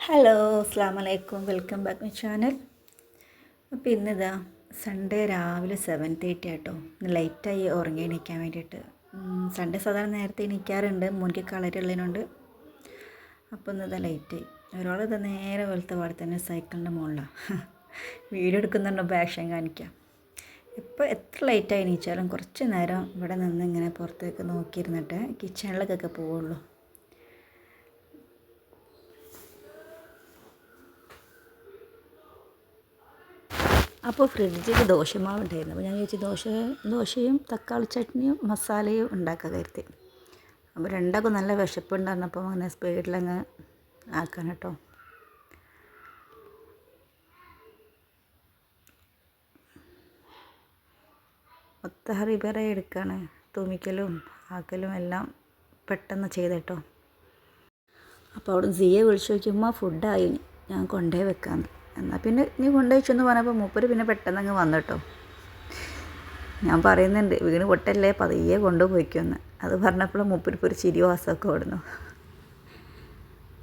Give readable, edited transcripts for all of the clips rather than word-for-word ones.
Hello അസ്സാം വലൈക്കും welcome back my channel. അപ്പോൾ ഇന്നിതാ സൺഡേ രാവിലെ 7:30 ആട്ടോ. ഇന്ന് ലൈറ്റായി ഉറങ്ങി എണീക്കാൻ വേണ്ടിയിട്ട്. സൺഡേ സാധാരണ നേരത്തെ എണീക്കാറുണ്ട്, മോനിക്ക് കളറുള്ളതിനുണ്ട്. അപ്പോൾ ഇന്നിതാ ലൈറ്റായി. ഒരാളിത് നേരെ വെളുത്ത പാടെ തന്നെ സൈക്കിളിൻ്റെ മുകളിലാണ് വീഡിയോ എടുക്കുന്നുണ്ടോ ആക്ഷൻ കാണിക്കാം. ഇപ്പോൾ എത്ര ലൈറ്റായി എണീച്ചാലും കുറച്ച് നേരം ഇവിടെ നിന്ന് ഇങ്ങനെ പുറത്തേക്ക് നോക്കിയിരുന്നിട്ട് കിച്ചണിലേക്കൊക്കെ പോവുള്ളൂ. അപ്പോൾ ഫ്രിഡ്ജിൽ ദോശമാവ് ഉണ്ടായിരുന്നു. അപ്പോൾ ഞാൻ ചോദിച്ചു ദോശയും തക്കാളി ചട്നിയും മസാലയും ഉണ്ടാക്കാൻ കരുതി. അപ്പോൾ രണ്ടാൾക്കും നല്ല വിശപ്പുണ്ടായിരുന്നപ്പോൾ അങ്ങനെ സ്പീഡിലങ്ങ് ആക്കാൻ കേട്ടോ. മൊത്തം ഹറിബറി എടുക്കുകയാണ്, തൂമിക്കലും ആക്കലും എല്ലാം പെട്ടെന്ന് ചെയ്തേട്ടോ. അപ്പോൾ അവിടെ സിയെ വിളിച്ചു നോക്കിയുമ്പോൾ ഫുഡായി, ഞാൻ കൊണ്ടുപോയി വെക്കാമെന്ന്. എന്നാൽ പിന്നെ നീ കൊണ്ടുപോയിച്ചെന്ന് പറഞ്ഞപ്പോൾ മൂപ്പര് പിന്നെ പെട്ടെന്ന് അങ്ങ് വന്നു കേട്ടോ. ഞാൻ പറയുന്നുണ്ട് വീണ് പൊട്ടല്ലേ പതിയെ കൊണ്ടുപോയിക്കുമെന്ന്. അത് പറഞ്ഞപ്പോൾ മൂപ്പരിപ്പോൾ ഒരു ചിരി വാസമൊക്കെ ഓടുന്നു.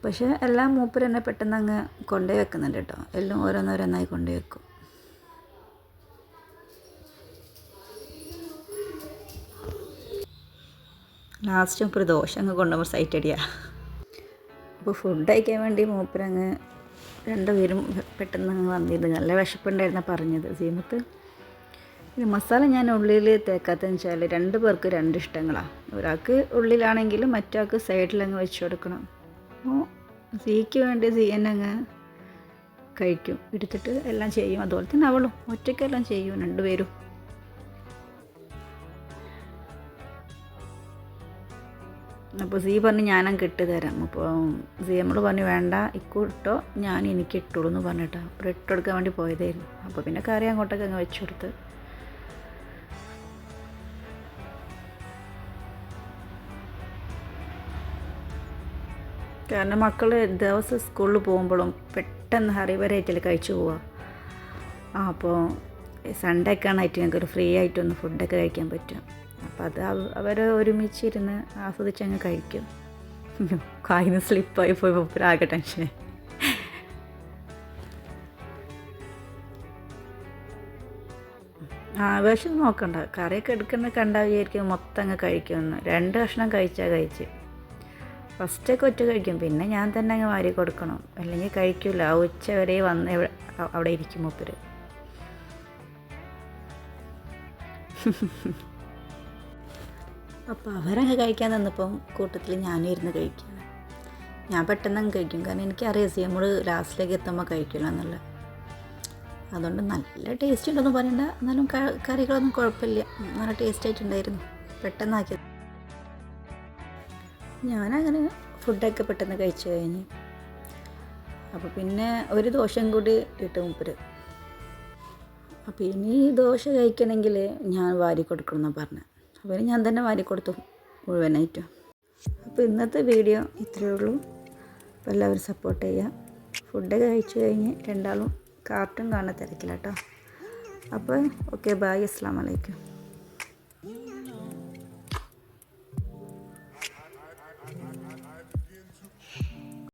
പക്ഷേ എല്ലാം മൂപ്പര് തന്നെ പെട്ടെന്ന് അങ്ങ് കൊണ്ടുപോയി വെക്കുന്നുണ്ട് കേട്ടോ. എല്ലാം ഓരോന്നോരോന്നായി കൊണ്ടുപോയി വെക്കും. ലാസ്റ്റ് മൂപ്പര് ദോശ അങ്ങ് കൊണ്ടുപോകുമ്പോൾ സൈറ്റ് അടിയാണ്. അപ്പോൾ ഫുഡ് കഴിക്കാൻ വേണ്ടി മൂപ്പരങ്ങ് രണ്ടുപേരും പെട്ടെന്ന് അങ്ങ് വന്നിരുന്നു. നല്ല വിശപ്പുണ്ടായിരുന്ന പറഞ്ഞത് സീമത്ത്. പിന്നെ മസാല ഞാൻ ഉള്ളിൽ തേക്കാത്തതെന്ന് വെച്ചാൽ 2 പേർക്ക് 2 ഇഷ്ടങ്ങളാണ്. ഒരാൾക്ക് ഉള്ളിലാണെങ്കിലും മറ്റാൾക്ക് സൈഡിലങ്ങ് വെച്ച് കൊടുക്കണം. അപ്പോൾ സീക്ക് വേണ്ടി സീ തന്നെ അങ്ങ് കഴിക്കും, എടുത്തിട്ട് എല്ലാം ചെയ്യും. അതുപോലെ തന്നെ അവളും ഒറ്റയ്ക്കെല്ലാം ചെയ്യും, 2 പേരും. അപ്പോൾ സീ പറഞ്ഞ് ഞാനങ്ങ് ഇട്ട് തരാം. അപ്പോൾ സീ നമ്മൾ പറഞ്ഞു വേണ്ട ഇക്കു ഇട്ടോ, ഞാൻ എനിക്ക് ഇട്ടോളൂ എന്ന് പറഞ്ഞിട്ടോ. അപ്പോൾ ഇട്ടെടുക്കാൻ വേണ്ടി പോയതായിരുന്നു. അപ്പോൾ പിന്നെ കറി അങ്ങോട്ടൊക്കെ അങ്ങ് വെച്ച് കൊടുത്ത്. കാരണം മക്കൾ ദിവസം സ്കൂളിൽ പോകുമ്പോഴും പെട്ടെന്ന് ഹറിബറിയായിട്ടല്ലേ കഴിച്ചു പോവുക. അപ്പോൾ സൺഡേ ഒക്കെ ആയിട്ട് ഞങ്ങൾക്കൊരു ഫ്രീ ആയിട്ടൊന്ന് ഫുഡൊക്കെ കഴിക്കാൻ പറ്റും. അപ്പോൾ അത് അവർ ഒരുമിച്ചിരുന്ന് ആസ്വദിച്ചങ്ങ് കഴിക്കും. കായിന്ന് സ്ലിപ്പായി പോയി ആകെ ടെൻഷൻ. വിഷം നോക്കണ്ട, കറിയൊക്കെ എടുക്കുന്ന കണ്ടാൽ വിചാരിക്കും മൊത്തം അങ്ങ് കഴിക്കുമെന്ന്. 2 കഷ്ണം കഴിച്ച് ഫസ്റ്റൊക്കെ ഒറ്റ കഴിക്കും, പിന്നെ ഞാൻ തന്നെ അങ്ങ് വാരി കൊടുക്കണം, അല്ലെങ്കിൽ കഴിക്കില്ല. ആ ഉച്ച വരെ വന്ന് അവിടെ ഇരിക്കും മൂപ്പര്. അപ്പോൾ അവരങ്ങ് കഴിക്കാൻ തന്നപ്പം കൂട്ടത്തിൽ ഞാനും ഇരുന്ന് കഴിക്കുകയാണ്. ഞാൻ പെട്ടെന്ന് അങ്ങ് കഴിക്കും, കാരണം എനിക്കറിയാം നമ്മൾ ലാസ്റ്റിലേക്ക് എത്തുമ്പോൾ കഴിക്കില്ല എന്നുള്ളത്. അതുകൊണ്ട് നല്ല ടേസ്റ്റ് ഉണ്ടെന്ന് പറയണ്ട, എന്നാലും കറികളൊന്നും കുഴപ്പമില്ല, നല്ല ടേസ്റ്റ് ആയിട്ടുണ്ടായിരുന്നു. പെട്ടെന്നാക്കിയത്. ഞാനങ്ങനെ ഫുഡൊക്കെ പെട്ടെന്ന് കഴിച്ചു കഴിഞ്ഞ്. അപ്പോൾ പിന്നെ ഒരു ദോശയും കൂടി ഇട്ട് മൂപ്പര്. അപ്പോൾ ഇനി ദോശ കഴിക്കണമെങ്കിൽ ഞാൻ വാരി കൊടുക്കണമെന്ന് പറഞ്ഞു. അപ്പോൾ ഞാൻ തന്നെ വാരി കൊടുത്തു മുഴുവനായിട്ടും. അപ്പോൾ ഇന്നത്തെ വീഡിയോ ഇത്രയേ ഉള്ളൂ. അപ്പോൾ എല്ലാവരും സപ്പോർട്ട് ചെയ്യുക. ഫുഡൊക്കെ കഴിച്ചു കഴിഞ്ഞ് രണ്ടാളും കാർട്ടൂൺ കാണാൻ തിരക്കില്ല കേട്ടോ. അപ്പോൾ ഓക്കെ, ബായ്, അസ്സലാമു അലൈക്കും.